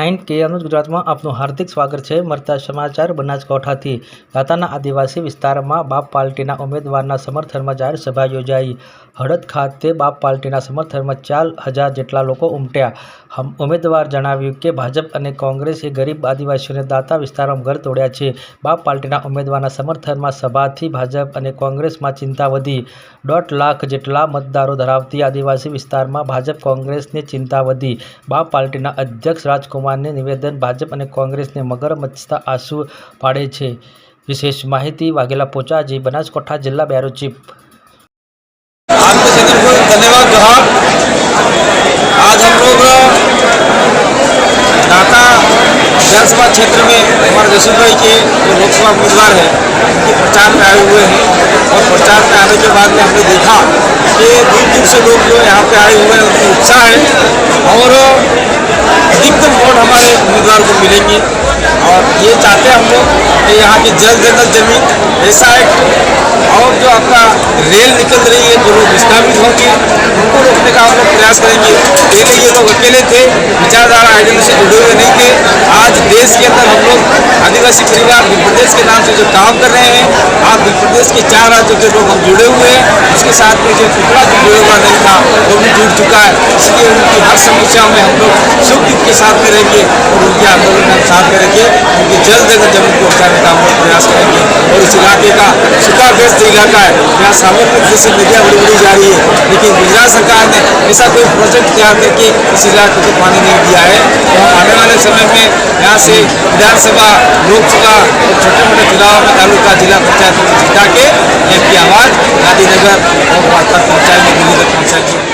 9 કે અનુજ ગુજરાતમાં આપનું હાર્દિક સ્વાગત છે। મળતા સમાચાર બનાસકાંઠાથી દાંતાના આદિવાસી વિસ્તારમાં બાપ પાર્ટીના ઉમેદવારના સમર્થનમાં જાહેર સભા યોજાઈ। હળદ ખાતે બાપ પાર્ટીના સમર્થનમાં 4000 જેટલા લોકો ઉમટ્યા। ઉમેદવાર જણાવ્યું કે ભાજપ અને કોંગ્રેસે ગરીબ આદિવાસીઓને દાંતા વિસ્તારમાં ઘર તોડ્યા છે। બાપ પાર્ટીના ઉમેદવારના સમર્થનમાં સભાથી ભાજપ અને કોંગ્રેસમાં ચિંતા વધી। 1.5 લાખ જેટલા મતદારો ધરાવતી આદિવાસી વિસ્તારમાં ભાજપ કોંગ્રેસને ચિંતા વધી। બાપ પાર્ટીના અધ્યક્ષ રાજકુમારને નિવેદન ભાજપ અને કોંગ્રેસને મગર મચતા આંસુ પાડે છે। વિશેષ माहिती वाघेला पोचाजी, बनासकांठा जिला ब्यूरो चीफ। आपके चैनल को धन्यवाद जोहार। आज हम लोग दांता विधानसभा क्षेत्र में हमारे जसूर भाई के जो लोकसभा उम्मीदवार हैं उनके प्रचार में आए हुए हैं और प्रचार में आने के बाद में हमने देखा कि दूर दूर से लोग जो यहाँ पे आए हुए हैं उनकी उत्साह है और अधिकतम वोट हमारे उम्मीदवार को मिलेंगे। और ये चाहते हैं हम लोग कि यहाँ की जल जंगल जमीन ऐसा एक और जो आपका रेल निकल रही है जो लोग विस्थापित होंगे उनको रोकने का हम लोग प्रयास करेंगे। पहले ये लोग अकेले थे, विचारधारा आइडियोलॉजी से जुड़े हुए नहीं थे। आज देश के अंदर हम लोग आदिवासी परिवार मध्य प्रदेश के नाम से जो काम कर रहे हैं, आज मध्य प्रदेश के 4 राज्यों के लोग हम जुड़े हुए हैं। उसके साथ में जो टुकड़ा जो जुड़े हुआ नहीं था वो भी जुड़ चुका है। इसलिए उनकी हर समस्या में हम लोग सुख दुख के साथ में रहेंगे और उनके आंदोलन में हम साथ करेंगे। उनकी जल्द जगह जमीन को बचाने का हम लोग प्रयास करेंगे। और इस इलाके का सूखाग्रस्त इलाका है, यहाँ साबरमती जैसी नदियाँ बड़ी जा रही है, लेकिन गुजरात सरकार ने ऐसा कोई प्रोजेक्ट तैयार करके इस इलाके को पानी नहीं दिया है। तो हम आने वाले समय में यहाँ से विधानसभा, लोकसभा और छोटे मोटे चुनाव में तालुका जिला पंचायत में जिता के की आवाज़ गांधीनगर और तक पहुँचाएंगे, दिल्ली तक पहुँचाएंगे।